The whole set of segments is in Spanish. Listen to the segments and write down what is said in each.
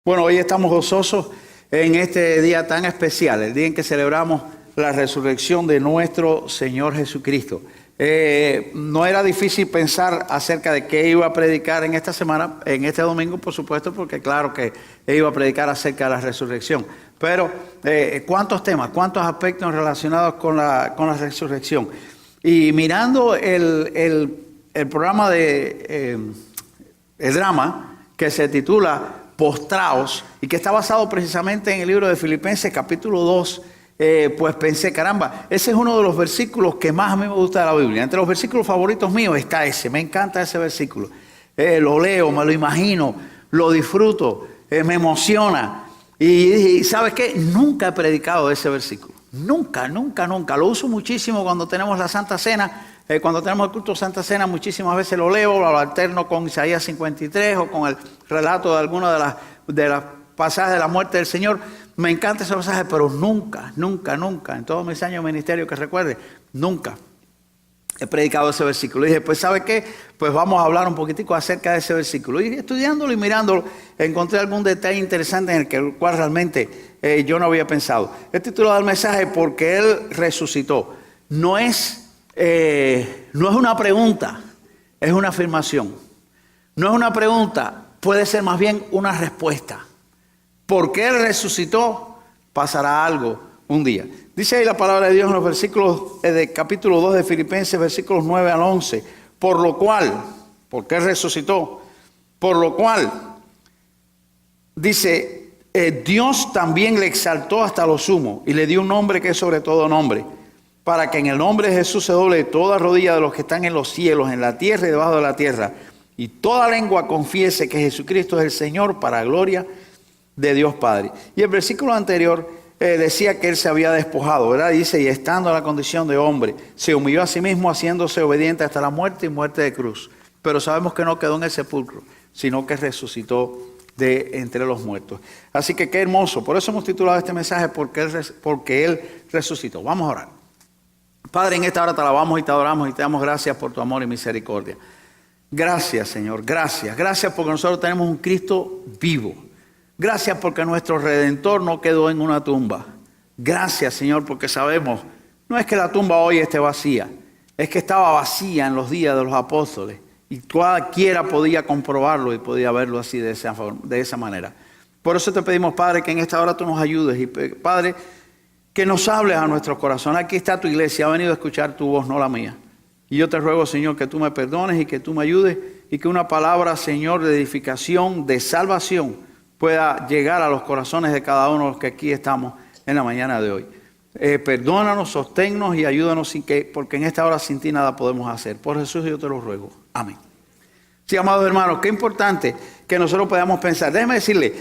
Bueno, hoy estamos gozosos en este día tan especial, el día en que celebramos la resurrección de nuestro Señor Jesucristo. No era difícil pensar acerca de qué iba a predicar en esta semana, en este domingo, por supuesto, porque claro que iba a predicar acerca de la resurrección. Pero, ¿cuántos temas, cuántos aspectos relacionados con la resurrección? Y mirando el programa el drama que se titula Postraos y que está basado precisamente en el libro de Filipenses capítulo 2, pues pensé, caramba, ese es uno de los versículos que más a mí me gusta de la Biblia. Entre los versículos favoritos míos está ese, me encanta ese versículo. Lo leo, me lo imagino, lo disfruto, me emociona. Y ¿sabes qué? Nunca he predicado ese versículo. Nunca. Lo uso muchísimo cuando tenemos la Santa Cena. Cuando tenemos el culto de Santa Cena, muchísimas veces lo leo, lo alterno con Isaías 53 o con el relato de alguna de las pasajes de la muerte del Señor. Me encanta ese pasaje, pero nunca, en todos mis años de ministerio que recuerde, nunca he predicado ese versículo. Y dije, pues ¿sabe qué? Pues vamos a hablar un poquitico acerca de ese versículo. Y estudiándolo y mirándolo, encontré algún detalle interesante en el cual realmente yo no había pensado. El título del mensaje, porque Él resucitó, no es una pregunta, es una afirmación. No es una pregunta, puede ser más bien una respuesta. Porque Él resucitó, pasará algo un día. Dice ahí la palabra de Dios en los versículos de capítulo 2 de Filipenses, versículos 9 al 11. Por lo cual, porque Él resucitó, por lo cual, dice, Dios también le exaltó hasta lo sumo y le dio un nombre que es sobre todo nombre, para que en el nombre de Jesús se doble toda rodilla de los que están en los cielos, en la tierra y debajo de la tierra, y toda lengua confiese que Jesucristo es el Señor, para gloria de Dios Padre. Y el versículo anterior decía que Él se había despojado, ¿verdad? Dice, y estando en la condición de hombre, se humilló a sí mismo, haciéndose obediente hasta la muerte y muerte de cruz. Pero sabemos que no quedó en el sepulcro, sino que resucitó de entre los muertos. Así que qué hermoso. Por eso hemos titulado este mensaje, porque Él resucitó. Vamos a orar. Padre, en esta hora te alabamos y te adoramos y te damos gracias por tu amor y misericordia. Gracias, Señor, gracias. Gracias porque nosotros tenemos un Cristo vivo. Gracias porque nuestro Redentor no quedó en una tumba. Gracias, Señor, porque sabemos, no es que la tumba hoy esté vacía, es que estaba vacía en los días de los apóstoles. Y cualquiera podía comprobarlo y podía verlo así de esa manera. Por eso te pedimos, Padre, que en esta hora tú nos ayudes. Y Padre, que nos hables a nuestro corazón. Aquí está tu iglesia, ha venido a escuchar tu voz, no la mía. Y yo te ruego, Señor, que tú me perdones y que tú me ayudes. Y que una palabra, Señor, de edificación, de salvación, pueda llegar a los corazones de cada uno de los que aquí estamos en la mañana de hoy. Perdónanos, sosténnos y ayúdanos, porque en esta hora sin ti nada podemos hacer. Por Jesús yo te lo ruego. Amén. Sí, amados hermanos, qué importante que nosotros podamos pensar. Déjeme decirle,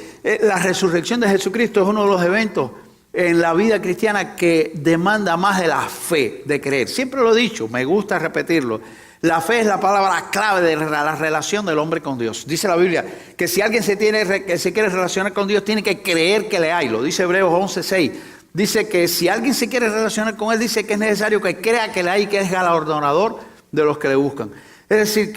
la resurrección de Jesucristo es uno de los eventos en la vida cristiana que demanda más de la fe, de creer. Siempre lo he dicho, me gusta repetirlo. La fe es la palabra clave de la relación del hombre con Dios. Dice la Biblia que si alguien se quiere relacionar con Dios, tiene que creer que le hay. Lo dice Hebreos 11:6. Dice que si alguien se quiere relacionar con Él, dice que es necesario que crea que le hay, que es galardonador de los que le buscan. Es decir,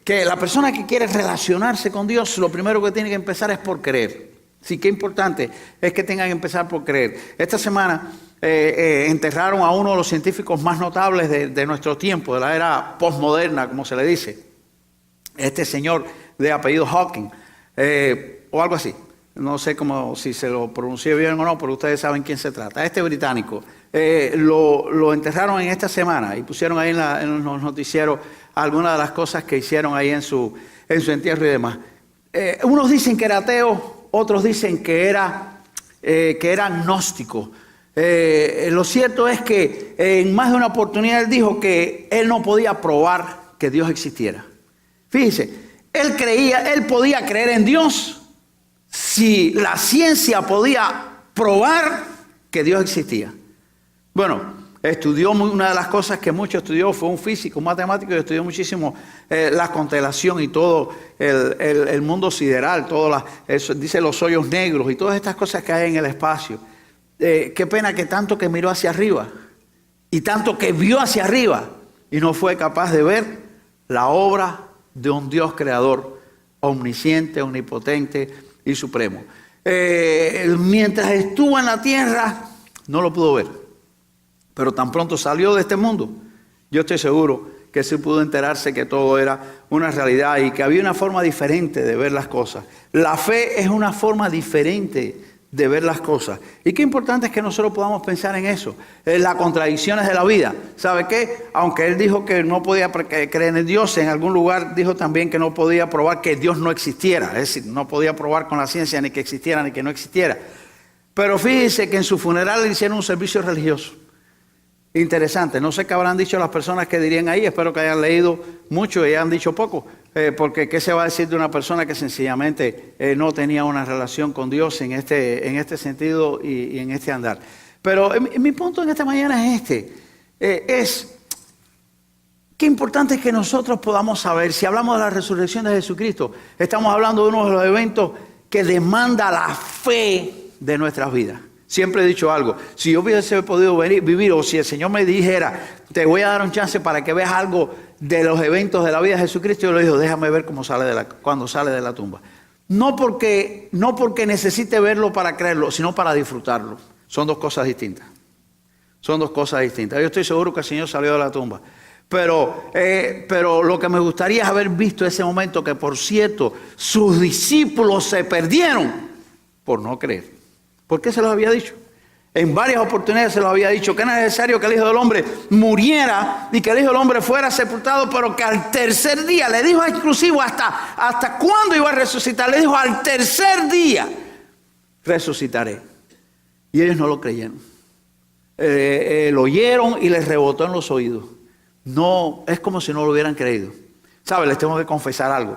que la persona que quiere relacionarse con Dios, lo primero que tiene que empezar es por creer. Sí, qué importante es que tengan que empezar por creer. Esta semana enterraron a uno de los científicos más notables de nuestro tiempo, de la era postmoderna, como se le dice. Este señor de apellido Hawking, o algo así. No sé si se lo pronuncié bien o no, pero ustedes saben quién se trata. Este británico lo enterraron en esta semana y pusieron ahí en los noticieros algunas de las cosas que hicieron ahí en su entierro y demás. Unos dicen que era ateo, otros dicen que era agnóstico. Lo cierto es que en más de una oportunidad él dijo que él no podía probar que Dios existiera. Fíjese, él podía creer en Dios si la ciencia podía probar que Dios existía. Bueno, una de las cosas que mucho estudió fue un físico, un matemático, y estudió muchísimo la constelación y todo el mundo sideral, dice los hoyos negros y todas estas cosas que hay en el espacio. Qué pena que tanto que miró hacia arriba y tanto que vio hacia arriba y no fue capaz de ver la obra de un Dios creador omnisciente, omnipotente y supremo. mientras estuvo en la tierra, no lo pudo ver. Pero tan pronto salió de este mundo, yo estoy seguro que sí pudo enterarse que todo era una realidad y que había una forma diferente de ver las cosas. La fe es una forma diferente de ver las cosas. Y qué importante es que nosotros podamos pensar en eso, en las contradicciones de la vida. ¿Sabe qué? Aunque él dijo que no podía creer en Dios, en algún lugar dijo también que no podía probar que Dios no existiera. Es decir, no podía probar con la ciencia ni que existiera ni que no existiera. Pero fíjese que en su funeral le hicieron un servicio religioso. Interesante, no sé qué habrán dicho las personas que dirían ahí, espero que hayan leído mucho y hayan dicho poco, porque qué se va a decir de una persona que sencillamente no tenía una relación con Dios en este sentido y en este andar. Pero mi punto en esta mañana es qué importante es que nosotros podamos saber, si hablamos de la resurrección de Jesucristo, estamos hablando de uno de los eventos que demanda la fe de nuestras vidas. Siempre he dicho algo, si yo hubiese podido vivir o si el Señor me dijera, te voy a dar un chance para que veas algo de los eventos de la vida de Jesucristo, yo le digo, déjame ver cuando sale de la tumba. No porque necesite verlo para creerlo, sino para disfrutarlo. Son dos cosas distintas. Son dos cosas distintas. Yo estoy seguro que el Señor salió de la tumba. Pero lo que me gustaría es haber visto ese momento que, por cierto, sus discípulos se perdieron por no creer. ¿Por qué se los había dicho? En varias oportunidades se los había dicho que era necesario que el Hijo del Hombre muriera y que el Hijo del Hombre fuera sepultado, pero que al tercer día, le dijo inclusive hasta cuándo iba a resucitar, le dijo al tercer día resucitaré. Y ellos no lo creyeron. Lo oyeron y les rebotó en los oídos. No, es como si no lo hubieran creído. ¿Sabe? Les tengo que confesar algo.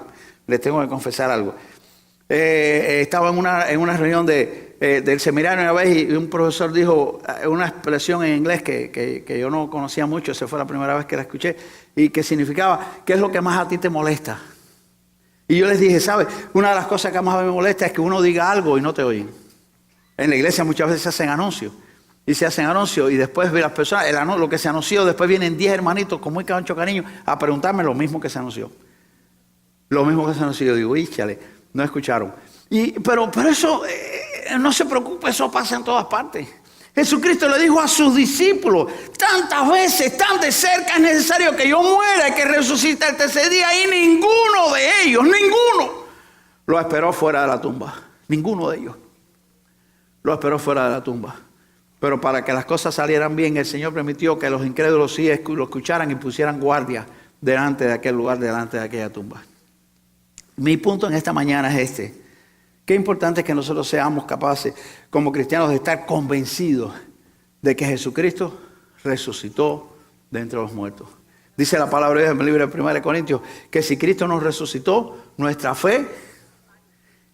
Estaba en una reunión del seminario una vez y un profesor dijo una expresión en inglés que yo no conocía mucho, esa fue la primera vez que la escuché, y que significaba, ¿qué es lo que más a ti te molesta? Y yo les dije, ¿sabes? Una de las cosas que más a mí me molesta es que uno diga algo y no te oyen. En la iglesia muchas veces se hacen anuncios, y después las personas, lo que se anunció, después vienen 10 hermanitos con muy mucho cariño a preguntarme lo mismo que se anunció. Lo mismo que se anunció, yo digo, íchale, no escucharon. Pero eso, no se preocupe, eso pasa en todas partes. Jesucristo le dijo a sus discípulos tantas veces, tan de cerca, es necesario que yo muera y que resucite el tercer día, y ninguno de ellos, lo esperó fuera de la tumba. Ninguno de ellos lo esperó fuera de la tumba. Pero para que las cosas salieran bien, el Señor permitió que los incrédulos sí lo escucharan y pusieran guardia delante de aquel lugar, delante de aquella tumba. Mi punto en esta mañana es qué importante es que nosotros seamos capaces como cristianos de estar convencidos de que Jesucristo resucitó de entre los muertos. Dice la palabra de Dios en el libro de 1 Corintios que si Cristo nos resucitó, nuestra fe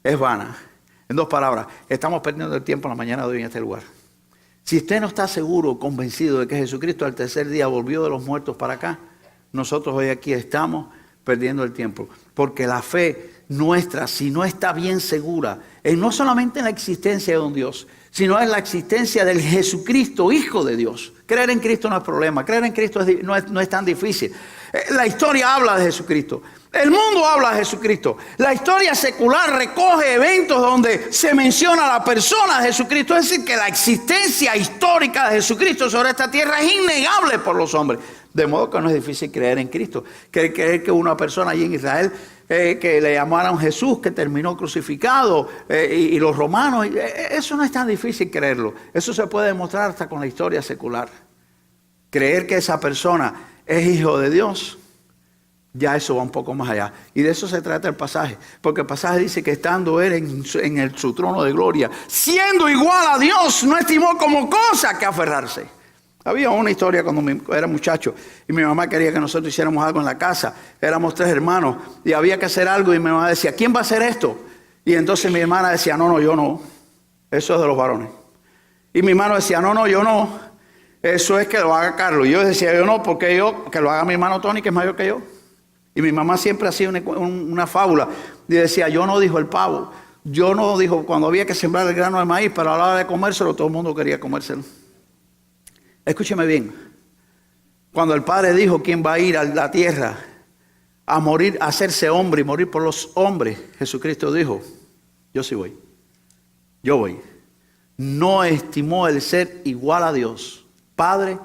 es vana. En dos palabras, estamos perdiendo el tiempo en la mañana de hoy en este lugar. Si usted no está seguro, convencido de que Jesucristo al tercer día volvió de los muertos para acá, nosotros hoy aquí estamos perdiendo el tiempo. Porque la fe nuestra, si no está bien segura, no solamente en la existencia de un Dios, sino en la existencia del Jesucristo, Hijo de Dios. Creer en Cristo no es problema, creer en Cristo no es tan difícil. La historia habla de Jesucristo. El mundo habla de Jesucristo. La historia secular recoge eventos donde se menciona la persona de Jesucristo. Es decir, que la existencia histórica de Jesucristo sobre esta tierra es innegable por los hombres. De modo que no es difícil creer en Cristo. Creer que una persona allí en Israel que le llamaron Jesús, que terminó crucificado, y los romanos, eso no es tan difícil creerlo. Eso se puede demostrar hasta con la historia secular. Creer que esa persona es hijo de Dios, ya eso va un poco más allá. Y de eso se trata el pasaje. Porque el pasaje dice que estando él en su trono de gloria, siendo igual a Dios, no estimó como cosa que aferrarse. Había una historia cuando era muchacho y mi mamá quería que nosotros hiciéramos algo en la casa. Éramos 3 hermanos y había que hacer algo y mi mamá decía, ¿quién va a hacer esto? Y entonces mi hermana decía, no, yo no. Eso es de los varones. Y mi hermano decía, no, yo no. Eso es que lo haga Carlos. Y yo decía, yo no, porque que lo haga mi hermano Tony, que es mayor que yo. Y mi mamá siempre hacía una fábula y decía, yo no, dijo el pavo. Yo no, dijo, cuando había que sembrar el grano de maíz, pero a la hora de comérselo, todo el mundo quería comérselo. Escúcheme bien. Cuando el Padre dijo quién va a ir a la tierra a morir, a hacerse hombre y morir por los hombres, Jesucristo dijo, yo sí voy. Job no estimó el ser igual a Dios, Padre,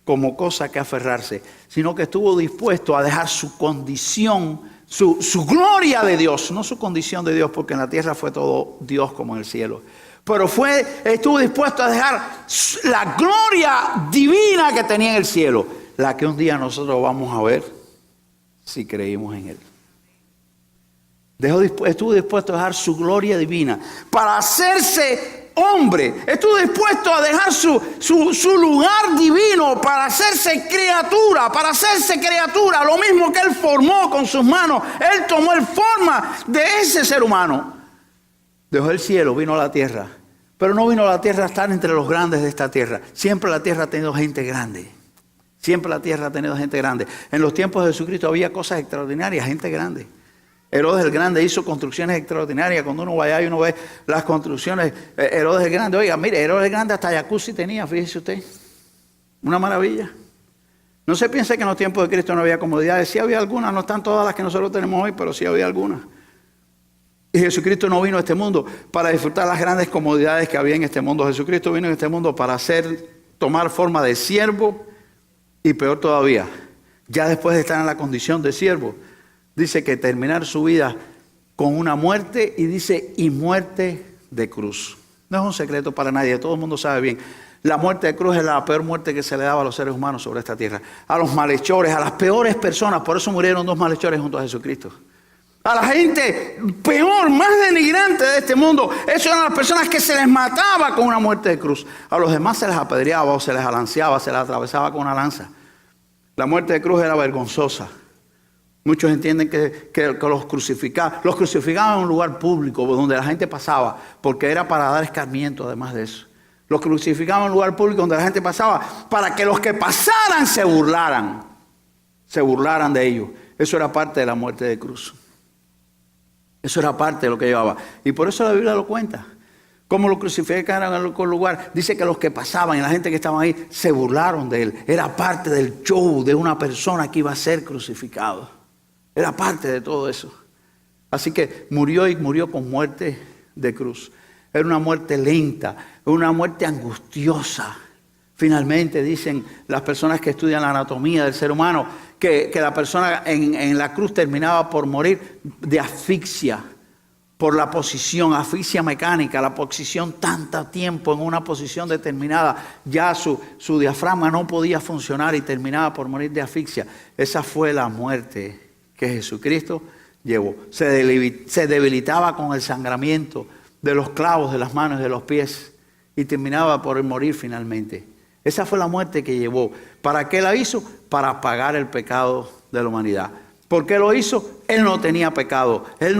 como cosa que aferrarse, sino que estuvo dispuesto a dejar su condición, su gloria de Dios, no su condición de Dios, porque en la tierra fue todo Dios como en el cielo. Pero estuvo dispuesto a dejar la gloria divina que tenía en el cielo, la que un día nosotros vamos a ver si creímos en Él. Estuvo dispuesto a dejar su gloria divina para hacerse hombre. Estuvo dispuesto a dejar su lugar divino para hacerse criatura, lo mismo que Él formó con sus manos. Él tomó el forma de ese ser humano. Dejó el cielo, vino a la tierra. Pero no vino a la tierra a estar entre los grandes de esta tierra. Siempre la tierra ha tenido gente grande. Siempre la tierra ha tenido gente grande. En los tiempos de Jesucristo había cosas extraordinarias, gente grande. Herodes el Grande hizo construcciones extraordinarias. Cuando uno va allá y uno ve las construcciones, Herodes el Grande, oiga, mire, Herodes el Grande hasta jacuzzi tenía, fíjese usted. Una maravilla. No se piense que en los tiempos de Cristo no había comodidades. Sí había algunas, no están todas las que nosotros tenemos hoy, pero sí había algunas. Y Jesucristo no vino a este mundo para disfrutar las grandes comodidades que había en este mundo. Jesucristo vino a este mundo para tomar forma de siervo y peor todavía, ya después de estar en la condición de siervo, dice que terminar su vida con una muerte y dice, y muerte de cruz. No es un secreto para nadie, todo el mundo sabe bien. La muerte de cruz es la peor muerte que se le daba a los seres humanos sobre esta tierra. A los malhechores, a las peores personas, por eso murieron 2 malhechores junto a Jesucristo. A la gente peor, más denigrante de este mundo. Esas eran las personas que se les mataba con una muerte de cruz. A los demás se les apedreaba o se les alanceaba, se les atravesaba con una lanza. La muerte de cruz era vergonzosa. Muchos entienden que los crucificaban. Los crucificaban en un lugar público donde la gente pasaba, porque era para dar escarmiento además de eso. Los crucificaban en un lugar público donde la gente pasaba, para que los que pasaran se burlaran de ellos. Eso era parte de la muerte de cruz. Eso era parte de lo que llevaba. Y por eso la Biblia lo cuenta. Cómo lo crucificaron en algún lugar. Dice que los que pasaban y la gente que estaba ahí se burlaron de él. Era parte del show de una persona que iba a ser crucificado. Era parte de todo eso. Así que murió con muerte de cruz. Era una muerte lenta, una muerte angustiosa. Finalmente dicen las personas que estudian la anatomía del ser humano que la persona en la cruz terminaba por morir de asfixia por la posición, asfixia mecánica, la posición tanto tiempo en una posición determinada, ya su diafragma no podía funcionar y terminaba por morir de asfixia. Esa fue la muerte que Jesucristo llevó. Se debilitaba con el sangramiento de los clavos de las manos y de los pies y terminaba por morir finalmente. Esa fue la muerte que llevó. ¿Para qué la hizo? Para pagar el pecado de la humanidad. ¿Por qué lo hizo? Él no tenía pecado. Él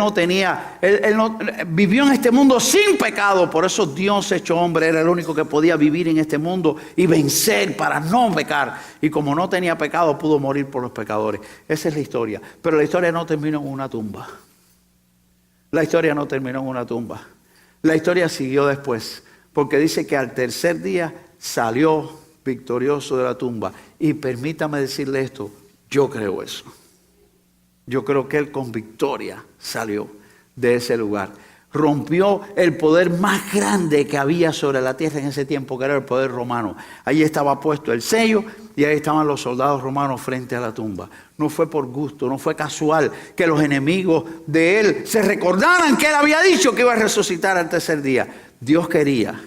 vivió en este mundo sin pecado. Por eso Dios hecho hombre era el único que podía vivir en este mundo y vencer para no pecar. Y como no tenía pecado, pudo morir por los pecadores. Esa es la historia. Pero la historia no terminó en una tumba. La historia no terminó en una tumba. La historia siguió después. Porque dice que al tercer día salió victorioso de la tumba. Y permítame decirle esto, yo creo eso. Yo creo que él con victoria salió de ese lugar. Rompió el poder más grande que había sobre la tierra en ese tiempo, que era el poder romano. Ahí estaba puesto el sello y ahí estaban los soldados romanos frente a la tumba. No fue por gusto, no fue casual que los enemigos de él se recordaran que él había dicho que iba a resucitar al tercer día. Dios quería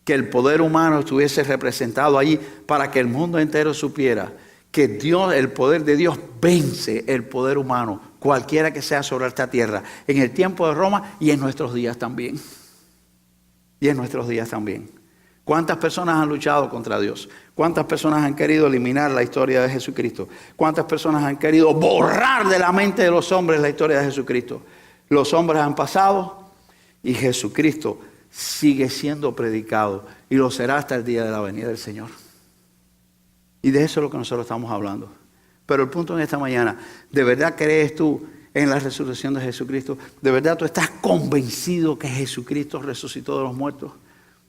que el poder humano estuviese representado allí para que el mundo entero supiera que Dios, el poder de Dios vence el poder humano, cualquiera que sea sobre esta tierra, en el tiempo de Roma y en nuestros días también. Y en nuestros días también. ¿Cuántas personas han luchado contra Dios? ¿Cuántas personas han querido eliminar la historia de Jesucristo? ¿Cuántas personas han querido borrar de la mente de los hombres la historia de Jesucristo? Los hombres han pasado y Jesucristo sigue siendo predicado y lo será hasta el día de la venida del Señor. Y de eso es lo que nosotros estamos hablando. Pero el punto en esta mañana, ¿de verdad crees tú en la resurrección de Jesucristo? ¿De verdad tú estás convencido que Jesucristo resucitó de los muertos?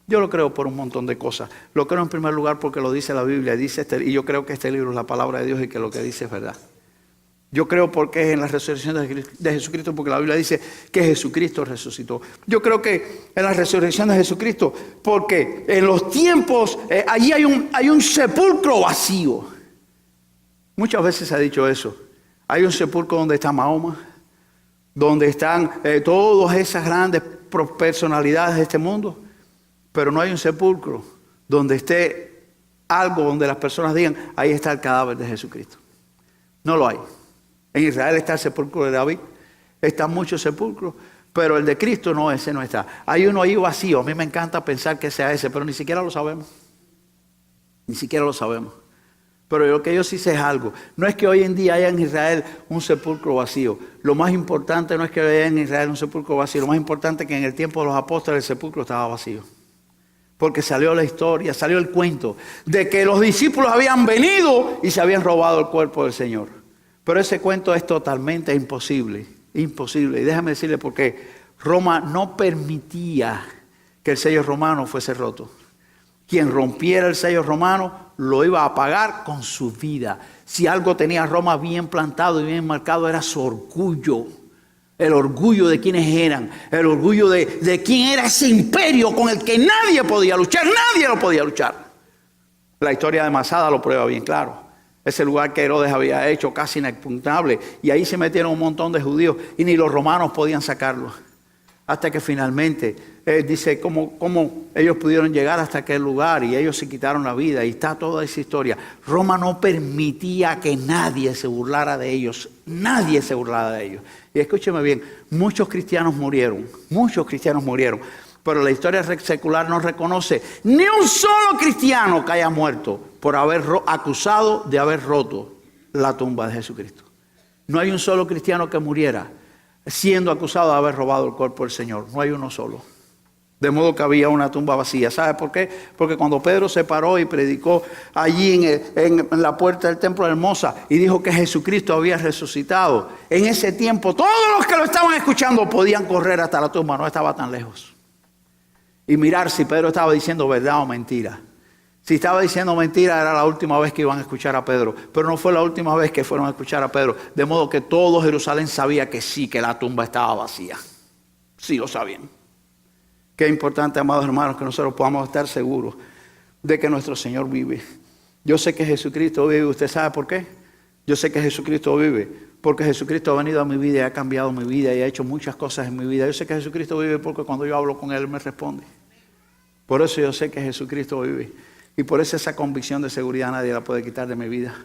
Yo lo creo por un montón de cosas. Lo creo en primer lugar porque lo dice la Biblia. Y yo creo que este libro es la palabra de Dios y que lo que dice es verdad. Yo creo porque es en la resurrección de Jesucristo, porque la Biblia dice que Jesucristo resucitó. Yo creo que en la resurrección de Jesucristo, porque en los tiempos, allí hay un sepulcro vacío. Muchas veces se ha dicho eso. Hay un sepulcro donde está Mahoma, donde están todas esas grandes personalidades de este mundo, pero no hay un sepulcro donde esté algo donde las personas digan, ahí está el cadáver de Jesucristo. No lo hay. En Israel está el sepulcro de David, están muchos sepulcros, pero el de Cristo no, ese no está. Hay uno ahí vacío, a mí me encanta pensar que sea ese, pero ni siquiera lo sabemos. Ni siquiera lo sabemos. Pero lo que yo sí sé es algo, no es que hoy en día haya en Israel un sepulcro vacío. Lo más importante no es que haya en Israel un sepulcro vacío, lo más importante es que en el tiempo de los apóstoles el sepulcro estaba vacío. Porque salió la historia, salió el cuento de que los discípulos habían venido y se habían robado el cuerpo del Señor. Pero ese cuento es totalmente imposible, imposible. Y déjame decirle por qué. Roma no permitía que el sello romano fuese roto. Quien rompiera el sello romano lo iba a pagar con su vida. Si algo tenía Roma bien plantado y bien marcado era su orgullo. El orgullo de quienes eran. El orgullo de quién era ese imperio con el que nadie podía luchar. Nadie lo podía luchar. La historia de Masada lo prueba bien claro. Ese lugar que Herodes había hecho casi inexpugnable. Y ahí se metieron un montón de judíos y ni los romanos podían sacarlos. Hasta que finalmente, dice cómo ellos pudieron llegar hasta aquel lugar y ellos se quitaron la vida. Y está toda esa historia. Roma no permitía que nadie se burlara de ellos. Nadie se burlara de ellos. Y escúcheme bien, muchos cristianos murieron. Muchos cristianos murieron. Pero la historia secular no reconoce ni un solo cristiano que haya muerto por haber acusado de haber roto la tumba de Jesucristo. No hay un solo cristiano que muriera siendo acusado de haber robado el cuerpo del Señor. No hay uno solo. De modo que había una tumba vacía. ¿Sabe por qué? Porque cuando Pedro se paró y predicó allí en la puerta del templo de Hermosa y dijo que Jesucristo había resucitado, en ese tiempo todos los que lo estaban escuchando podían correr hasta la tumba, no estaba tan lejos. Y mirar si Pedro estaba diciendo verdad o mentira. Si estaba diciendo mentira, era la última vez que iban a escuchar a Pedro. Pero no fue la última vez que fueron a escuchar a Pedro. De modo que todo Jerusalén sabía que sí, que la tumba estaba vacía. Sí lo sabían. Qué importante, amados hermanos, que nosotros podamos estar seguros de que nuestro Señor vive. Yo sé que Jesucristo vive. ¿Usted sabe por qué? Yo sé que Jesucristo vive. Porque Jesucristo ha venido a mi vida y ha cambiado mi vida y ha hecho muchas cosas en mi vida. Yo sé que Jesucristo vive porque cuando yo hablo con Él me responde. Por eso yo sé que Jesucristo vive. Y por eso esa convicción de seguridad nadie la puede quitar de mi vida.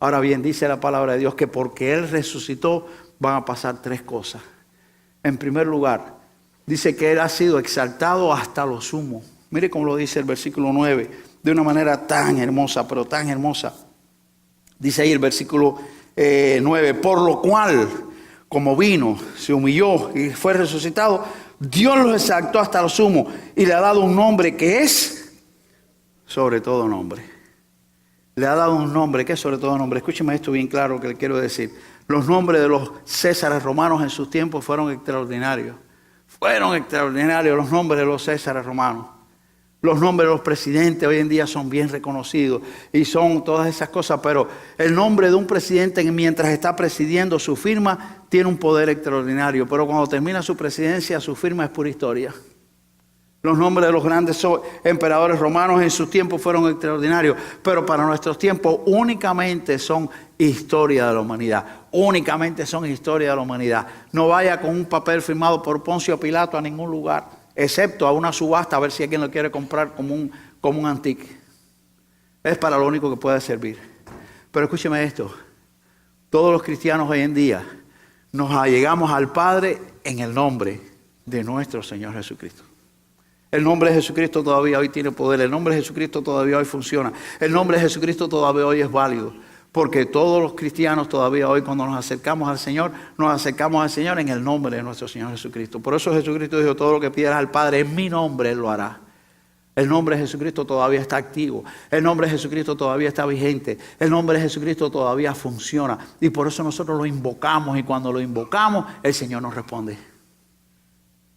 Ahora bien, dice la palabra de Dios que porque Él resucitó van a pasar tres cosas. En primer lugar, dice que Él ha sido exaltado hasta lo sumo. Mire cómo lo dice el versículo 9, de una manera tan hermosa, pero tan hermosa. Dice ahí el versículo 9, por lo cual, como vino, se humilló y fue resucitado, Dios lo exaltó hasta lo sumo y le ha dado un nombre que es sobre todo nombre. Le ha dado un nombre que es sobre todo nombre. Escúcheme esto bien claro que le quiero decir. Los nombres de los césares romanos en sus tiempos fueron extraordinarios. Fueron extraordinarios los nombres de los césares romanos. Los nombres de los presidentes hoy en día son bien reconocidos y son todas esas cosas, pero el nombre de un presidente mientras está presidiendo su firma tiene un poder extraordinario, pero cuando termina su presidencia su firma es pura historia. Los nombres de los grandes emperadores romanos en su tiempo fueron extraordinarios, pero para nuestros tiempos únicamente son historia de la humanidad. Únicamente son historia de la humanidad. No vaya con un papel firmado por Poncio Pilato a ningún lugar, excepto a una subasta a ver si alguien lo quiere comprar como un antique. Es para lo único que puede servir. Pero escúcheme esto. Todos los cristianos hoy en día nos allegamos al Padre en el nombre de nuestro Señor Jesucristo. El nombre de Jesucristo todavía hoy tiene poder. El nombre de Jesucristo todavía hoy funciona. El nombre de Jesucristo todavía hoy es válido. Porque todos los cristianos todavía hoy cuando nos acercamos al Señor en el nombre de nuestro Señor Jesucristo. Por eso Jesucristo dijo, todo lo que pidas al Padre en mi nombre Él lo hará. El nombre de Jesucristo todavía está activo. El nombre de Jesucristo todavía está vigente. El nombre de Jesucristo todavía funciona. Y por eso nosotros lo invocamos. Y cuando lo invocamos, el Señor nos responde.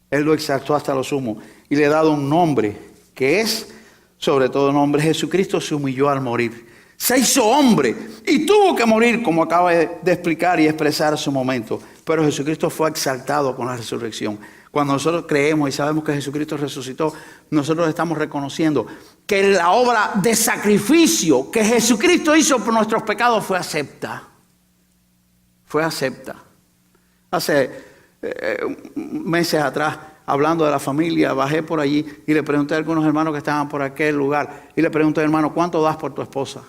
Él lo exaltó hasta lo sumo. Y le ha dado un nombre que es sobre todo nombre. Jesucristo se humilló al morir. Se hizo hombre y tuvo que morir, como acaba de explicar y expresar su momento. Pero Jesucristo fue exaltado con la resurrección. Cuando nosotros creemos y sabemos que Jesucristo resucitó, nosotros estamos reconociendo que la obra de sacrificio que Jesucristo hizo por nuestros pecados fue acepta. Fue acepta. Hace meses atrás, hablando de la familia, bajé por allí y le pregunté a algunos hermanos que estaban por aquel lugar. Y le pregunté, hermano, ¿cuánto das por tu esposa?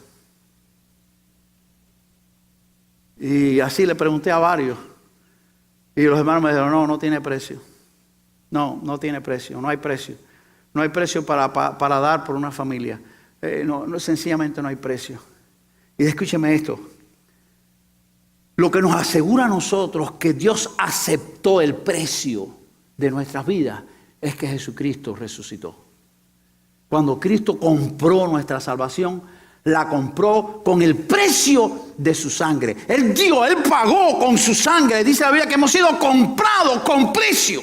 Y así le pregunté a varios. Y los hermanos me dijeron, no tiene precio. No tiene precio, no hay precio. No hay precio para dar por una familia. Sencillamente no hay precio. Y escúcheme esto. Lo que nos asegura a nosotros que Dios aceptó el precio de nuestras vidas es que Jesucristo resucitó. Cuando Cristo compró nuestra salvación, la compró con el precio de su sangre. Él pagó con su sangre. Dice la Biblia que hemos sido comprados con precio.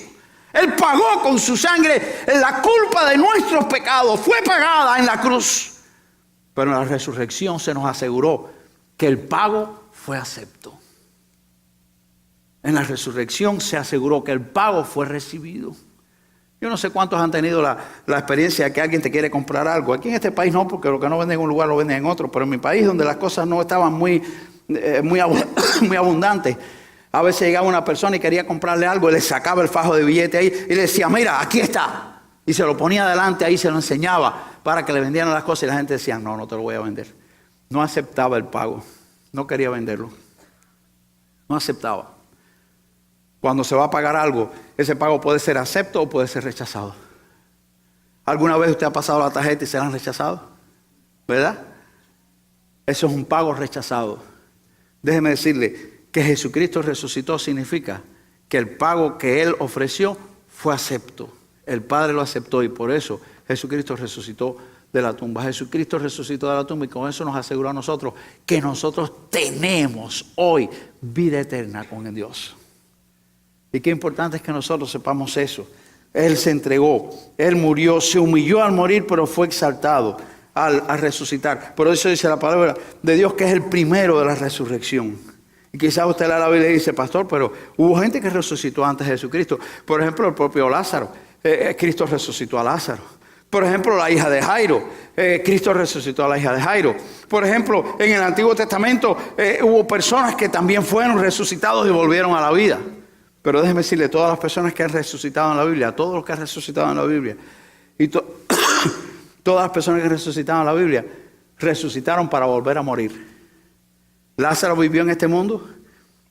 Él pagó con su sangre la culpa de nuestros pecados. Fue pagada en la cruz. Pero en la resurrección se nos aseguró que el pago fue acepto. En la resurrección se aseguró que el pago fue recibido. Yo no sé cuántos han tenido la experiencia de que alguien te quiere comprar algo. Aquí en este país no, porque lo que no venden en un lugar lo venden en otro. Pero en mi país, donde las cosas no estaban muy abundantes, a veces llegaba una persona y quería comprarle algo y le sacaba el fajo de billete ahí y le decía, mira, aquí está. Y se lo ponía adelante ahí, se lo enseñaba para que le vendieran las cosas y la gente decía, no te lo voy a vender. No aceptaba el pago, no quería venderlo. No aceptaba. Cuando se va a pagar algo, ese pago puede ser acepto o puede ser rechazado. ¿Alguna vez usted ha pasado la tarjeta y se la han rechazado? ¿Verdad? Eso es un pago rechazado. Déjeme decirle que Jesucristo resucitó significa que el pago que Él ofreció fue acepto. El Padre lo aceptó y por eso Jesucristo resucitó de la tumba. Jesucristo resucitó de la tumba y con eso nos asegura a nosotros que nosotros tenemos hoy vida eterna con Dios. Y qué importante es que nosotros sepamos eso. Él se entregó, Él murió, se humilló al morir, pero fue exaltado al resucitar. Por eso dice la palabra de Dios que es el primero de la resurrección. Y quizás usted lea la Biblia y dice, pastor, pero hubo gente que resucitó antes de Jesucristo. Por ejemplo, el propio Lázaro. Cristo resucitó a Lázaro. Por ejemplo, la hija de Jairo. Cristo resucitó a la hija de Jairo. Por ejemplo, en el Antiguo Testamento hubo personas que también fueron resucitados y volvieron a la vida. Pero déjeme decirle, todas las personas que han resucitado en la Biblia, todos los que han resucitado en la Biblia, y todas las personas que resucitaron en la Biblia, resucitaron para volver a morir. Lázaro vivió en este mundo,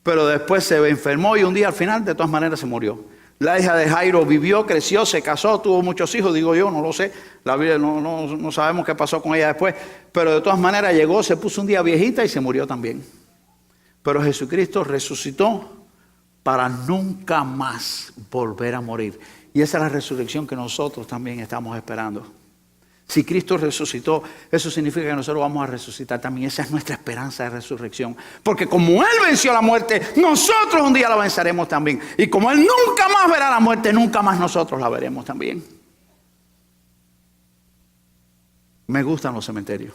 pero después se enfermó y un día al final de todas maneras se murió. La hija de Jairo vivió, creció, se casó, tuvo muchos hijos, digo yo, no lo sé. La Biblia no sabemos qué pasó con ella después, pero de todas maneras llegó, se puso un día viejita y se murió también. Pero Jesucristo resucitó para nunca más volver a morir. Y esa es la resurrección que nosotros también estamos esperando. Si Cristo resucitó, eso significa que nosotros vamos a resucitar también. Esa es nuestra esperanza de resurrección. Porque como Él venció la muerte, nosotros un día la venceremos también. Y como Él nunca más verá la muerte, nunca más nosotros la veremos también. Me gustan los cementerios.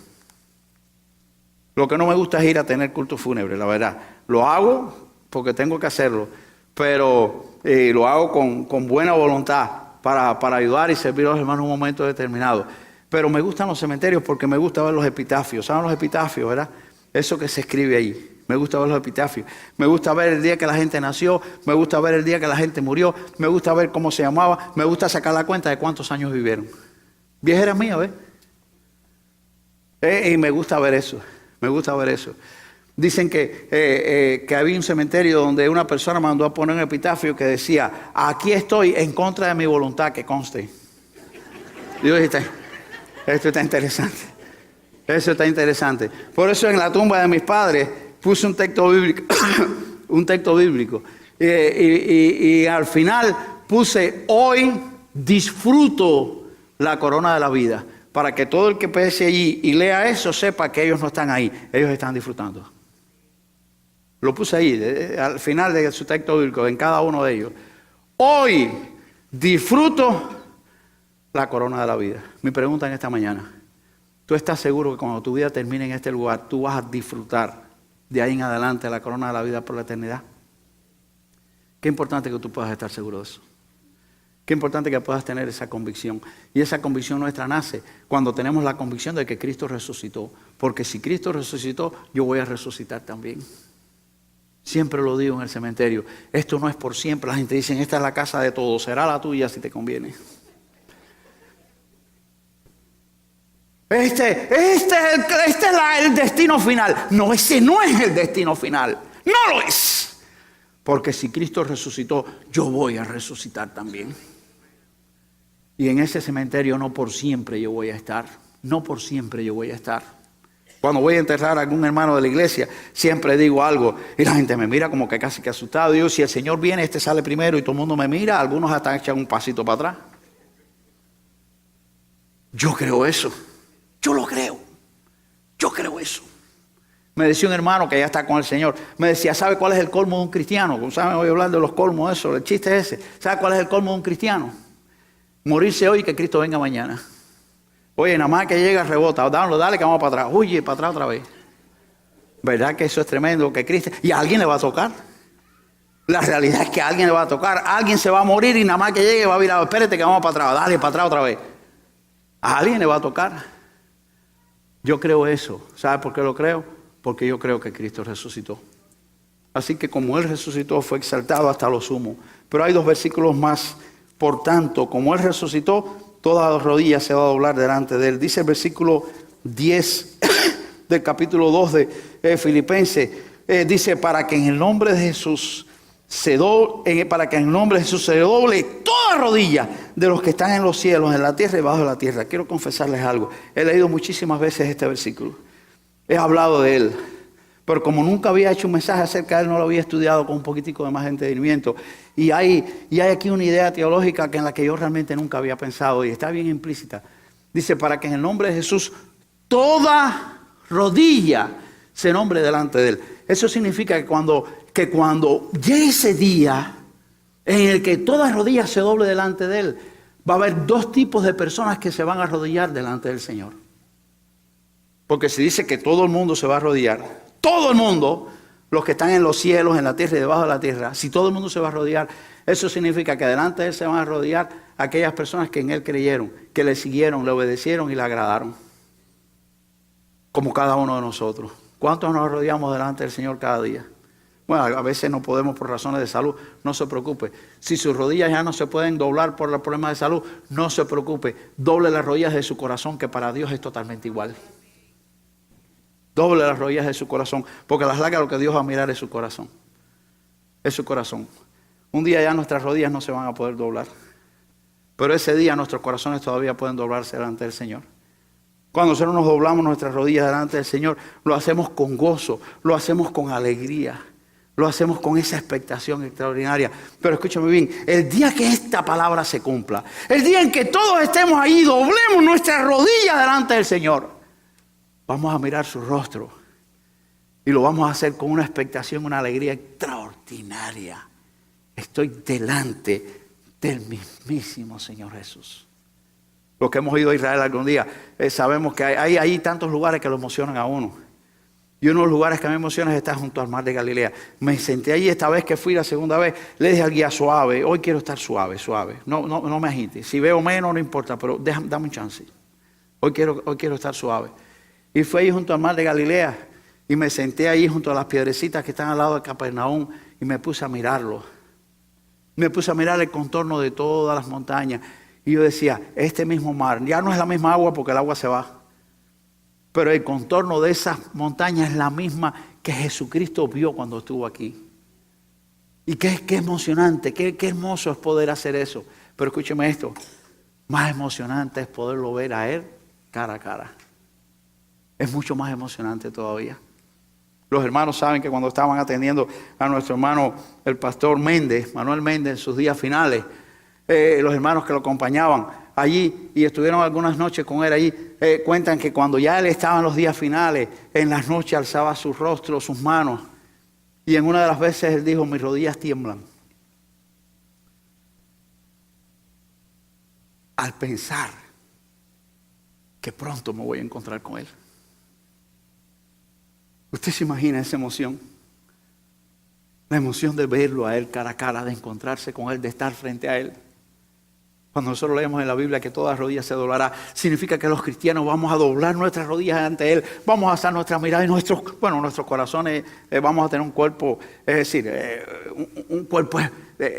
Lo que no me gusta es ir a tener culto fúnebre, la verdad. Lo hago porque tengo que hacerlo, pero lo hago con buena voluntad para ayudar y servir a los hermanos en un momento determinado. Pero me gustan los cementerios porque me gusta ver los epitafios. ¿Saben los epitafios, verdad? Eso que se escribe ahí. Me gusta ver los epitafios. Me gusta ver el día que la gente nació. Me gusta ver el día que la gente murió. Me gusta ver cómo se llamaba. Me gusta sacar la cuenta de cuántos años vivieron. Viejera mía, ¿ves? Y me gusta ver eso. Me gusta ver eso. Dicen que había un cementerio donde una persona mandó a poner un epitafio que decía, aquí estoy en contra de mi voluntad, que conste. Dios, esto está interesante. Eso está interesante. Por eso en la tumba de mis padres puse un texto bíblico. Un texto bíblico. Y al final puse, hoy disfruto la corona de la vida. Para que todo el que pese allí y lea eso sepa que ellos no están ahí. Ellos están disfrutando. Lo puse ahí, al final de su texto bíblico, en cada uno de ellos. Hoy disfruto la corona de la vida. Mi pregunta en esta mañana. tú estás seguro que cuando tu vida termine en este lugar, tú vas a disfrutar de ahí en adelante la corona de la vida por la eternidad. Qué importante que tú puedas estar seguro de eso. Qué importante que puedas tener esa convicción. Y esa convicción nuestra nace cuando tenemos la convicción de que Cristo resucitó. Porque si Cristo resucitó, yo voy a resucitar también. Siempre lo digo en el cementerio. Esto no es por siempre. La gente dice, esta es la casa de todos. Será la tuya si te conviene. Este es el destino final. No, ese no es el destino final. No lo es. Porque si Cristo resucitó, yo voy a resucitar también. Y en ese cementerio no por siempre yo voy a estar. No por siempre yo voy a estar. Cuando voy a enterrar a algún hermano de la iglesia, siempre digo algo. Y la gente me mira como que casi que asustado. Digo, si el Señor viene, este sale primero y todo el mundo me mira. Algunos hasta echan un pasito para atrás. Yo creo eso. Yo lo creo. Yo creo eso. Me decía un hermano que ya está con el Señor. Me decía, ¿sabe cuál es el colmo de un cristiano? ¿Saben? Voy a hablar de los colmos, eso. El chiste es ese. ¿Sabe cuál es el colmo de un cristiano? Morirse hoy y que Cristo venga mañana. Oye, nada más que llega, rebota. Dale que vamos para atrás. Huye, para atrás otra vez. ¿Verdad que eso es tremendo? Que Cristo... Y a alguien le va a tocar. La realidad es que a alguien le va a tocar. Alguien se va a morir y nada más que llegue va a virar. Espérate que vamos para atrás. Dale, para atrás otra vez. A alguien le va a tocar. Yo creo eso. ¿Sabe por qué lo creo? Porque yo creo que Cristo resucitó. Así que como Él resucitó, fue exaltado hasta lo sumo. Pero hay 2 versículos más. Por tanto, como Él resucitó, toda rodilla se va a doblar delante de Él. Dice el versículo 10 del capítulo 2 de Filipenses. Dice, para que en el nombre de Jesús se doble toda rodilla de los que están en los cielos, en la tierra y bajo de la tierra. Quiero confesarles algo. He leído muchísimas veces este versículo. He hablado de él. Pero como nunca había hecho un mensaje acerca de él, no lo había estudiado con un poquitico de más entendimiento. Y hay aquí una idea teológica en la que yo realmente nunca había pensado y está bien implícita. Dice, para que en el nombre de Jesús toda rodilla se nombre delante de él. Eso significa que cuando llegue ese día en el que toda rodilla se doble delante de él, va a haber 2 tipos de personas que se van a arrodillar delante del Señor. Porque se dice que todo el mundo se va a arrodillar. Todo el mundo, los que están en los cielos, en la tierra y debajo de la tierra, si todo el mundo se va a arrodillar, eso significa que delante de él se van a arrodillar aquellas personas que en él creyeron, que le siguieron, le obedecieron y le agradaron. Como cada uno de nosotros. ¿Cuántos nos arrodillamos delante del Señor cada día? Bueno, a veces no podemos por razones de salud, no se preocupe. Si sus rodillas ya no se pueden doblar por los problemas de salud, no se preocupe. Doble las rodillas de su corazón, que para Dios es totalmente igual. Doble las rodillas de su corazón, porque a las largas lo que Dios va a mirar es su corazón. Es su corazón. Un día ya nuestras rodillas no se van a poder doblar, pero ese día nuestros corazones todavía pueden doblarse delante del Señor. Cuando nosotros nos doblamos nuestras rodillas delante del Señor, lo hacemos con gozo, lo hacemos con alegría, lo hacemos con esa expectación extraordinaria. Pero escúchame bien, el día que esta palabra se cumpla, el día en que todos estemos ahí, doblemos nuestras rodillas delante del Señor, vamos a mirar su rostro y lo vamos a hacer con una expectación, una alegría extraordinaria. Estoy delante del mismísimo Señor Jesús. Los que hemos ido a Israel algún día, sabemos que hay tantos lugares que lo emocionan a uno. Y uno de los lugares que me emociona es estar junto al mar de Galilea. Me senté allí esta vez que fui la segunda vez, le dije al guía suave, hoy quiero estar suave. No me agite. Si veo menos no importa, pero dame un chance. Hoy quiero estar suave. Y fui ahí junto al mar de Galilea y me senté ahí junto a las piedrecitas que están al lado de Capernaum y me puse a mirarlo. Me puse a mirar el contorno de todas las montañas y yo decía, este mismo mar, ya no es la misma agua porque el agua se va, pero el contorno de esas montañas es la misma que Jesucristo vio cuando estuvo aquí. Y qué emocionante, qué hermoso es poder hacer eso. Pero escúcheme esto, más emocionante es poderlo ver a Él cara a cara. Es mucho más emocionante todavía. Los hermanos saben que cuando estaban atendiendo a nuestro hermano, el pastor Méndez, Manuel Méndez, en sus días finales, los hermanos que lo acompañaban allí y estuvieron algunas noches con él allí, cuentan que cuando ya él estaba en los días finales, en las noches alzaba su rostro, sus manos, y en una de las veces él dijo, mis rodillas tiemblan. Al pensar que pronto me voy a encontrar con Él. ¿Usted se imagina esa emoción? La emoción de verlo a Él cara a cara, de encontrarse con Él, de estar frente a Él. Cuando nosotros leemos en la Biblia que toda rodilla se doblará, significa que los cristianos vamos a doblar nuestras rodillas ante Él, vamos a alzar nuestra mirada y nuestros corazones, vamos a tener un cuerpo, es decir, un cuerpo,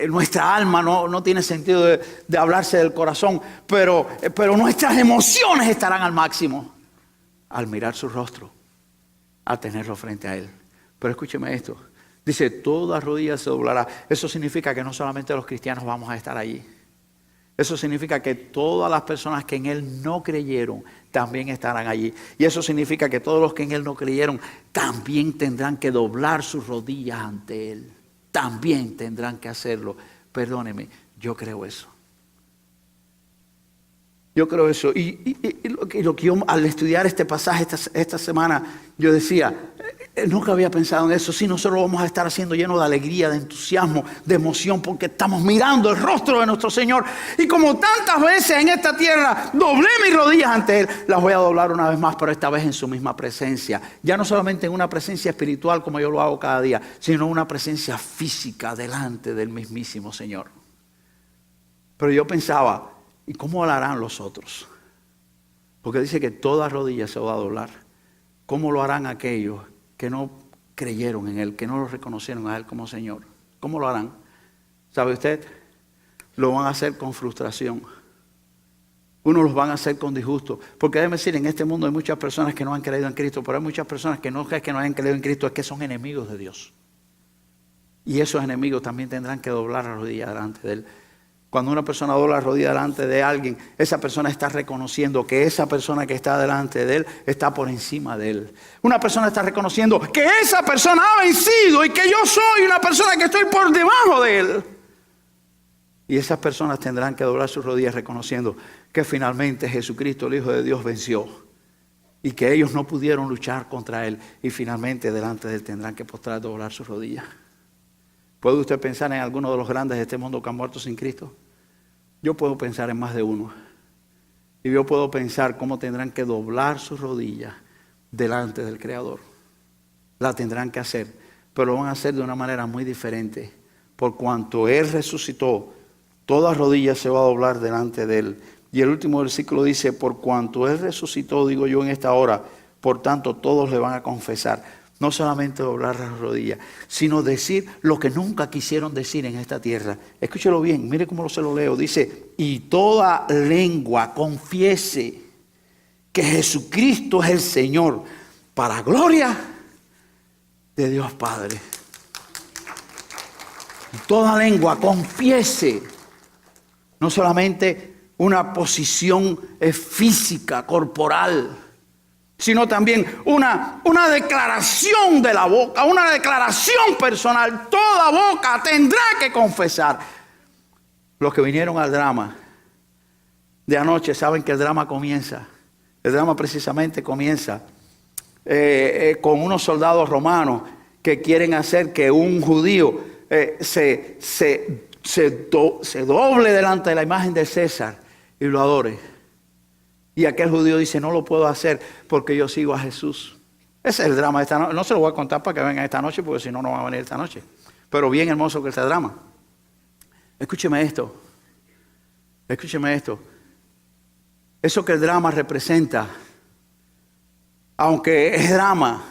nuestra alma no tiene sentido de hablarse del corazón, pero nuestras emociones estarán al máximo al mirar su rostro, a tenerlo frente a Él. Pero escúcheme esto, dice, toda rodilla se doblará. Eso significa que no solamente los cristianos vamos a estar allí. Eso significa que todas las personas que en Él no creyeron también estarán allí. Y eso significa que todos los que en Él no creyeron también tendrán que doblar sus rodillas ante Él. También tendrán que hacerlo. Perdóneme, yo creo eso. Yo creo eso. Y lo que yo al estudiar este pasaje esta semana, yo decía, nunca había pensado en eso. Si nosotros vamos a estar haciendo lleno de alegría, de entusiasmo, de emoción, porque estamos mirando el rostro de nuestro Señor. Y como tantas veces en esta tierra doblé mis rodillas ante Él, las voy a doblar una vez más, pero esta vez en su misma presencia. Ya no solamente en una presencia espiritual como yo lo hago cada día, sino una presencia física delante del mismísimo Señor. Pero yo pensaba, ¿y cómo lo harán los otros? Porque dice que toda rodilla se va a doblar. ¿Cómo lo harán aquellos que no creyeron en Él, que no lo reconocieron a Él como Señor? ¿Cómo lo harán? ¿Sabe usted? Lo van a hacer con frustración. Unos los van a hacer con disgusto. Porque déjeme decir, en este mundo hay muchas personas que no han creído en Cristo, pero hay muchas personas que no es que no hayan creído en Cristo, es que son enemigos de Dios. Y esos enemigos también tendrán que doblar la rodilla delante de Él. Cuando una persona dobla la rodilla delante de alguien, esa persona está reconociendo que esa persona que está delante de él está por encima de él. Una persona está reconociendo que esa persona ha vencido y que yo soy una persona que estoy por debajo de él. Y esas personas tendrán que doblar sus rodillas reconociendo que finalmente Jesucristo, el Hijo de Dios, venció. Y que ellos no pudieron luchar contra él. Y finalmente delante de él tendrán que postrar, doblar sus rodillas. ¿Puede usted pensar en alguno de los grandes de este mundo que han muerto sin Cristo? Yo puedo pensar en más de uno. Y yo puedo pensar cómo tendrán que doblar sus rodillas delante del Creador. La tendrán que hacer, pero lo van a hacer de una manera muy diferente. Por cuanto Él resucitó, toda rodilla se va a doblar delante de Él. Y el último versículo dice, por cuanto Él resucitó, digo yo en esta hora, por tanto todos le van a confesar. No solamente doblar las rodillas, sino decir lo que nunca quisieron decir en esta tierra. Escúchelo bien, mire cómo se lo leo. Dice, y toda lengua confiese que Jesucristo es el Señor, para gloria de Dios Padre. Y toda lengua confiese, no solamente una posición física, corporal, sino también una declaración de la boca, una declaración personal. Toda boca tendrá que confesar. Los que vinieron al drama de anoche saben que el drama comienza. El drama precisamente comienza con unos soldados romanos que quieren hacer que un judío se doble delante de la imagen de César y lo adore. Y aquel judío dice, no lo puedo hacer porque yo sigo a Jesús. Ese es el drama de esta noche. No se lo voy a contar para que vengan esta noche, porque si no, no van a venir esta noche. Pero bien hermoso que este drama. Escúcheme esto. Escúcheme esto. Eso que el drama representa, aunque es drama,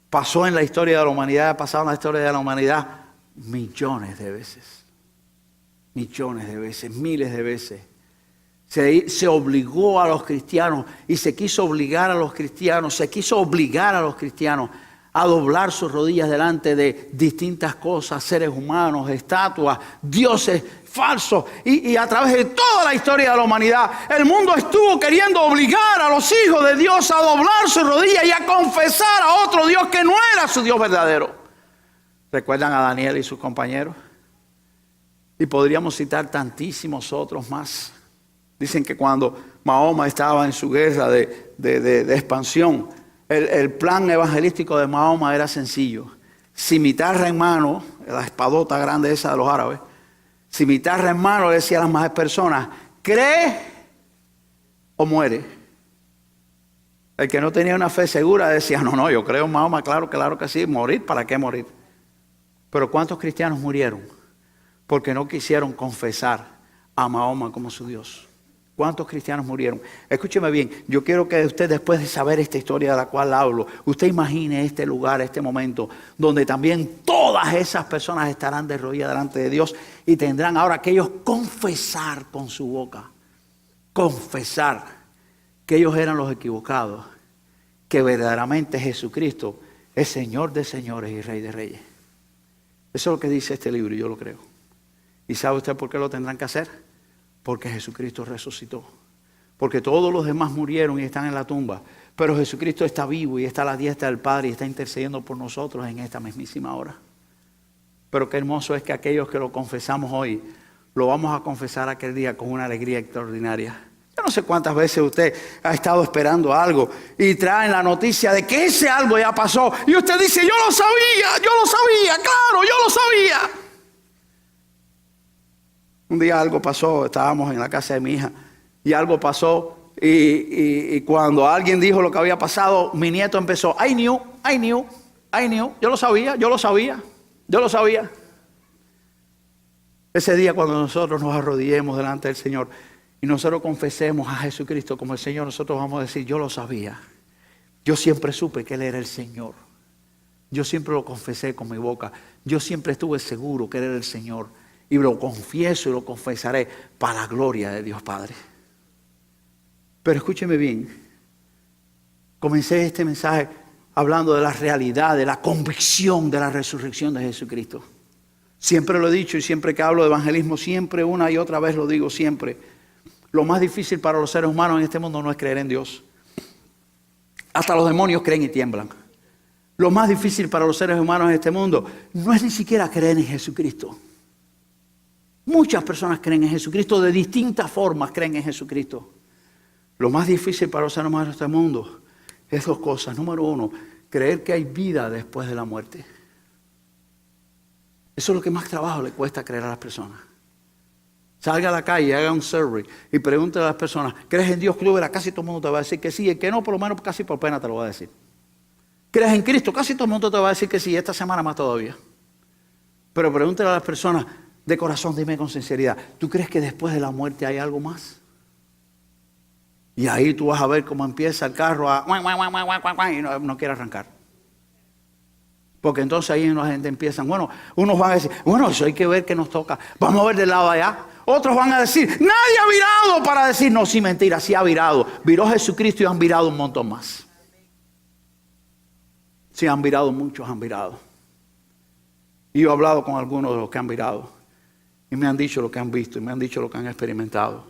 pasó en la historia de la humanidad, ha pasado en la historia de la humanidad millones de veces. Millones de veces, miles de veces. Se obligó a los cristianos y se quiso obligar a los cristianos a doblar sus rodillas delante de distintas cosas, seres humanos, estatuas, dioses falsos. Y a través de toda la historia de la humanidad, el mundo estuvo queriendo obligar a los hijos de Dios a doblar sus rodillas y a confesar a otro Dios que no era su Dios verdadero. ¿Recuerdan a Daniel y sus compañeros? Y podríamos citar tantísimos otros más. Dicen que cuando Mahoma estaba en su guerra de expansión, el plan evangelístico de Mahoma era sencillo. Cimitarra en mano, la espadota grande esa de los árabes, cimitarra en mano le decía a las más personas, cree o muere. El que no tenía una fe segura decía, no, yo creo en Mahoma, claro que sí, morir, ¿para qué morir? Pero ¿cuántos cristianos murieron? Porque no quisieron confesar a Mahoma como su Dios. ¿Cuántos cristianos murieron? Escúcheme bien, yo quiero que usted, después de saber esta historia de la cual hablo, usted imagine este lugar, este momento, donde también todas esas personas estarán de rodillas delante de Dios y tendrán ahora que ellos confesar con su boca, confesar que ellos eran los equivocados, que verdaderamente Jesucristo es Señor de señores y Rey de reyes. Eso es lo que dice este libro y yo lo creo. ¿Y sabe usted por qué lo tendrán que hacer? Porque Jesucristo resucitó. Porque todos los demás murieron y están en la tumba. Pero Jesucristo está vivo y está a la diestra del Padre y está intercediendo por nosotros en esta mismísima hora. Pero qué hermoso es que aquellos que lo confesamos hoy, lo vamos a confesar aquel día con una alegría extraordinaria. Yo no sé cuántas veces usted ha estado esperando algo y traen la noticia de que ese algo ya pasó. Y usted dice, yo lo sabía, claro, yo lo sabía. Un día algo pasó, estábamos en la casa de mi hija y algo pasó y cuando alguien dijo lo que había pasado, mi nieto empezó, I knew, yo lo sabía. Ese día cuando nosotros nos arrodillemos delante del Señor y nosotros confesemos a Jesucristo como el Señor, nosotros vamos a decir, yo lo sabía. Yo siempre supe que Él era el Señor. Yo siempre lo confesé con mi boca. Yo siempre estuve seguro que Él era el Señor. Y lo confieso y lo confesaré para la gloria de Dios Padre. Pero escúcheme bien. Comencé este mensaje hablando de la realidad, de la convicción de la resurrección de Jesucristo. Siempre lo he dicho y siempre que hablo de evangelismo, siempre una y otra vez lo digo siempre. Lo más difícil para los seres humanos en este mundo no es creer en Dios. Hasta los demonios creen y tiemblan. Lo más difícil para los seres humanos en este mundo no es ni siquiera creer en Jesucristo. Muchas personas creen en Jesucristo, de distintas formas creen en Jesucristo. Lo más difícil para los seres humanos de este mundo es dos cosas. Número uno, creer que hay vida después de la muerte. Eso es lo que más trabajo le cuesta creer a las personas. Salga a la calle, haga un survey y pregúntale a las personas, ¿crees en Dios? Casi todo el mundo te va a decir que sí, el que no, por lo menos casi por pena te lo va a decir. ¿Crees en Cristo? Casi todo el mundo te va a decir que sí, esta semana más todavía. Pero pregúntale a las personas, de corazón, dime con sinceridad, ¿tú crees que después de la muerte hay algo más? Y ahí tú vas a ver cómo empieza el carro y no quiere arrancar. Porque entonces ahí la gente empieza, unos van a decir, eso hay que ver qué nos toca. Vamos a ver del lado de allá. Otros van a decir, nadie ha virado para decir, no, sí, mentira, sí ha virado. Viró Jesucristo y han virado un montón más. Sí, han virado, muchos han virado. Y yo he hablado con algunos de los que han virado. Y me han dicho lo que han visto y me han dicho lo que han experimentado.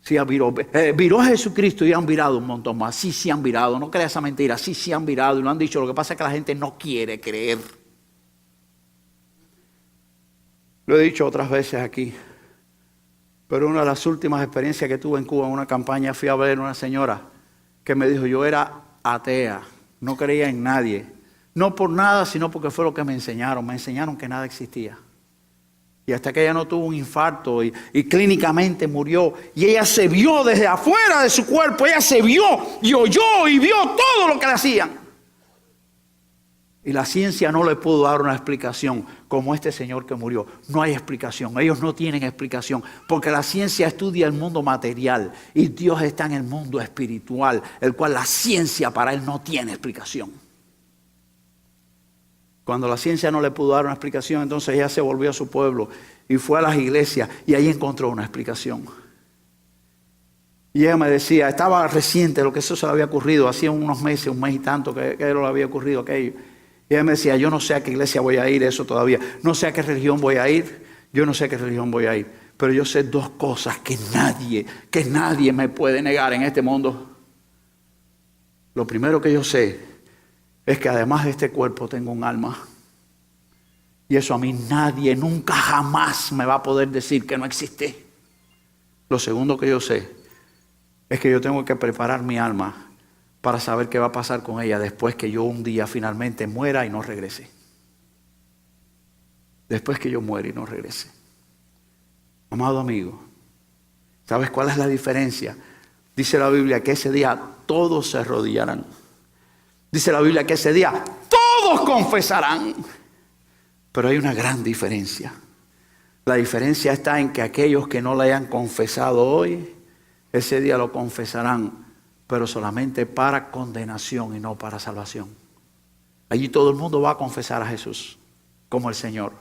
Sí, viró Jesucristo y han virado un montón más. Sí han virado. No creas esa mentira. Sí han virado y lo han dicho. Lo que pasa es que la gente no quiere creer. Lo he dicho otras veces aquí. Pero una de las últimas experiencias que tuve en Cuba en una campaña, fui a ver a una señora que me dijo, yo era atea, no creía en nadie. No por nada, sino porque fue lo que me enseñaron. Me enseñaron que nada existía. Y hasta que ella no tuvo un infarto y clínicamente murió. Y ella se vio desde afuera de su cuerpo. Ella se vio y oyó y vio todo lo que le hacían. Y la ciencia no le pudo dar una explicación como este señor que murió. No hay explicación. Ellos no tienen explicación. Porque la ciencia estudia el mundo material. Y Dios está en el mundo espiritual. El cual la ciencia para él no tiene explicación. Cuando la ciencia no le pudo dar una explicación, entonces ella se volvió a su pueblo y fue a las iglesias y ahí encontró una explicación. Y ella me decía, estaba reciente lo que eso se le había ocurrido, hacía unos meses, un mes y tanto que le había ocurrido aquello. Y ella me decía, yo no sé a qué iglesia voy a ir, eso todavía. No sé a qué religión voy a ir, pero yo sé dos cosas que nadie me puede negar en este mundo. Lo primero que yo sé es que además de este cuerpo tengo un alma. Y eso a mí nadie, nunca, jamás me va a poder decir que no existe. Lo segundo que yo sé es que yo tengo que preparar mi alma para saber qué va a pasar con ella después que yo un día finalmente muera y no regrese. Después que yo muera y no regrese. Amado amigo, ¿sabes cuál es la diferencia Dice la Biblia que ese día todos se arrodillarán. Dice la Biblia que ese día todos confesarán. Pero hay una gran diferencia. La diferencia está en que aquellos que no le hayan confesado hoy, ese día lo confesarán, pero solamente para condenación y no para salvación. Allí todo el mundo va a confesar a Jesús como el Señor.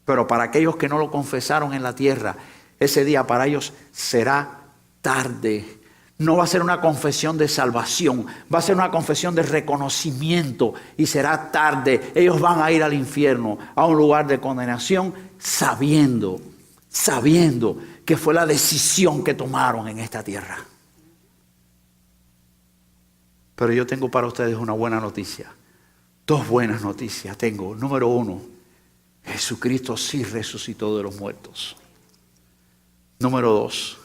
Pero para aquellos que no lo confesaron en la tierra, ese día para ellos será tarde. No va a ser una confesión de salvación, va a ser una confesión de reconocimiento y será tarde. Ellos van a ir al infierno, a un lugar de condenación, sabiendo que fue la decisión que tomaron en esta tierra. Pero yo tengo para ustedes una buena noticia. Dos buenas noticias tengo. Número uno, Jesucristo sí resucitó de los muertos. Número dos,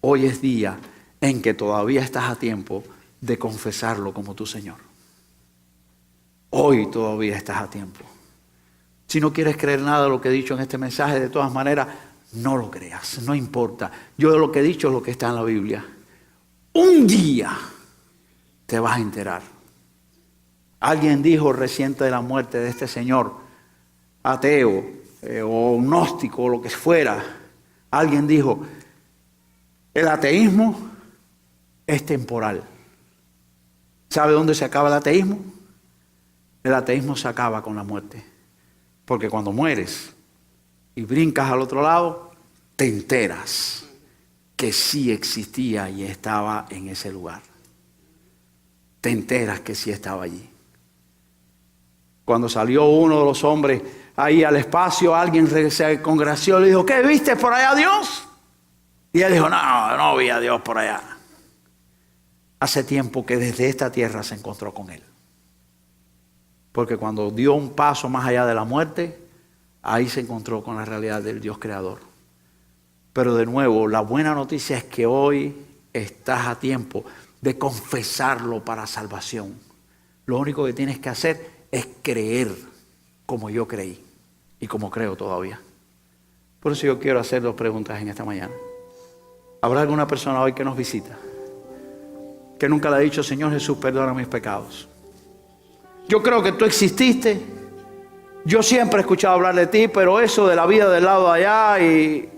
hoy es día en que todavía estás a tiempo de confesarlo como tu Señor. Hoy todavía estás a tiempo. Si no quieres creer nada de lo que he dicho en este mensaje, de todas maneras, no lo creas, no importa. Yo de lo que he dicho es lo que está en la Biblia. Un día te vas a enterar. Alguien dijo reciente de la muerte de este señor, ateo o gnóstico o lo que fuera, alguien dijo, el ateísmo es temporal. ¿Sabe dónde se acaba el ateísmo? El ateísmo se acaba con la muerte. Porque cuando mueres y brincas al otro lado, te enteras que sí existía y estaba en ese lugar. Te enteras que sí estaba allí. Cuando salió uno de los hombres ahí al espacio, alguien se congració y le dijo, ¿qué viste por allá, Dios? Y él dijo, no vi a Dios por allá. Hace tiempo que desde esta tierra se encontró con él. Porque cuando dio un paso más allá de la muerte, ahí se encontró con la realidad del Dios creador. Pero de nuevo, la buena noticia es que hoy estás a tiempo de confesarlo para salvación. Lo único que tienes que hacer es creer como yo creí y como creo todavía. Por eso yo quiero hacer dos preguntas en esta mañana. ¿Habrá alguna persona hoy que nos visita que nunca le ha dicho, Señor Jesús, perdona mis pecados? Yo creo que tú exististe. Yo siempre he escuchado hablar de ti, pero eso de la vida del lado de allá y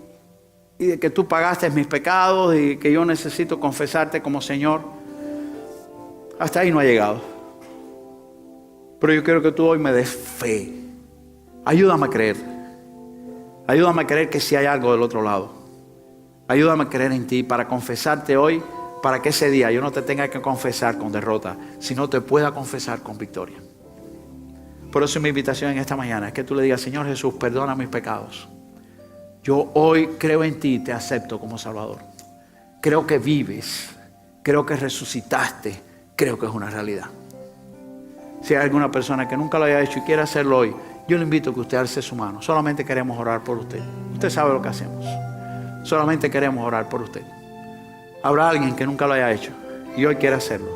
de que tú pagaste mis pecados y que yo necesito confesarte como Señor, hasta ahí no ha llegado. Pero yo quiero que tú hoy me des fe. Ayúdame a creer. Ayúdame a creer que sí hay algo del otro lado. Ayúdame a creer en ti para confesarte hoy, para que ese día yo no te tenga que confesar con derrota, sino te pueda confesar con victoria. Por eso mi invitación en esta mañana es que tú le digas, Señor Jesús, perdona mis pecados. Yo hoy creo en ti y te acepto como Salvador. Creo que vives, creo que resucitaste, creo que es una realidad. Si hay alguna persona que nunca lo haya hecho y quiere hacerlo hoy, yo le invito a que usted alce su mano. Solamente queremos orar por usted. Usted sabe lo que hacemos. Solamente queremos orar por usted. Habrá alguien que nunca lo haya hecho y hoy quiere hacerlo.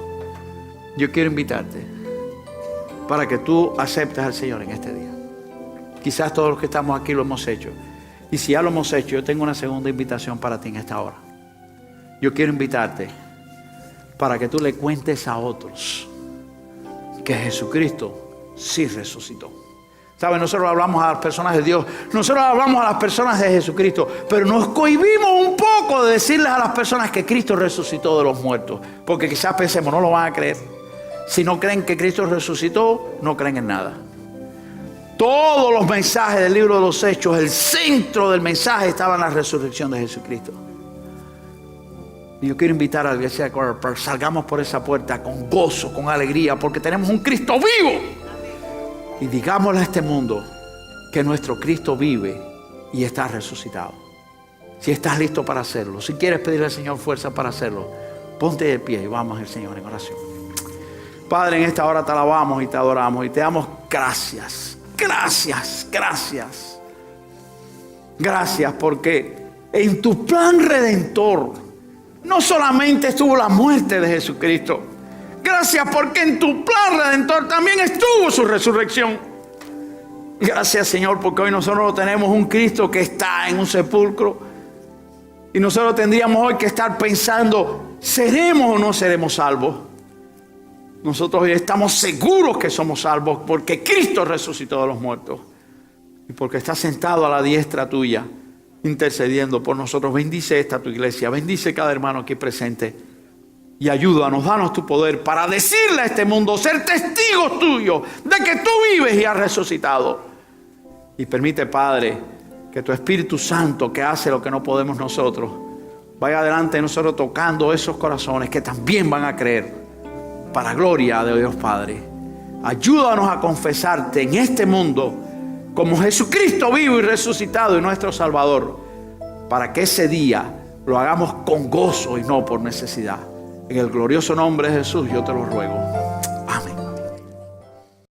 Yo quiero invitarte para que tú aceptes al Señor en este día. Quizás todos los que estamos aquí lo hemos hecho. Y si ya lo hemos hecho, yo tengo una segunda invitación para ti en esta hora. Yo quiero invitarte para que tú le cuentes a otros que Jesucristo sí resucitó. ¿Saben? Nosotros hablamos a las personas de Dios, nosotros hablamos a las personas de Jesucristo, pero nos cohibimos un poco de decirles a las personas que Cristo resucitó de los muertos, porque quizás pensemos, no lo van a creer. Si no creen que Cristo resucitó, no creen en nada. Todos los mensajes del libro de los Hechos, el centro del mensaje estaba en la resurrección de Jesucristo. Y yo quiero invitar a la iglesia para que salgamos por esa puerta con gozo, con alegría, porque tenemos un Cristo vivo. Y digámosle a este mundo que nuestro Cristo vive y está resucitado. Si estás listo para hacerlo, si quieres pedirle al Señor fuerza para hacerlo, ponte de pie y vamos al Señor en oración. Padre, en esta hora te alabamos y te adoramos y te damos gracias. Gracias, gracias. Gracias porque en tu plan redentor no solamente estuvo la muerte de Jesucristo. Gracias porque en tu plan redentor también estuvo su resurrección. Gracias, Señor, porque hoy nosotros tenemos un Cristo que está en un sepulcro. Y nosotros tendríamos hoy que estar pensando, ¿seremos o no seremos salvos? Nosotros hoy estamos seguros que somos salvos porque Cristo resucitó de los muertos y porque está sentado a la diestra tuya, intercediendo por nosotros. Bendice esta tu iglesia, bendice cada hermano aquí presente y ayúdanos, danos tu poder para decirle a este mundo, ser testigos tuyos de que tú vives y has resucitado. Y permite, Padre, que tu Espíritu Santo, que hace lo que no podemos nosotros, vaya adelante de nosotros tocando esos corazones que también van a creer, para gloria de Dios Padre. Ayúdanos a confesarte en este mundo como Jesucristo vivo y resucitado y nuestro Salvador, para que ese día lo hagamos con gozo y no por necesidad. En el glorioso nombre de Jesús yo te lo ruego.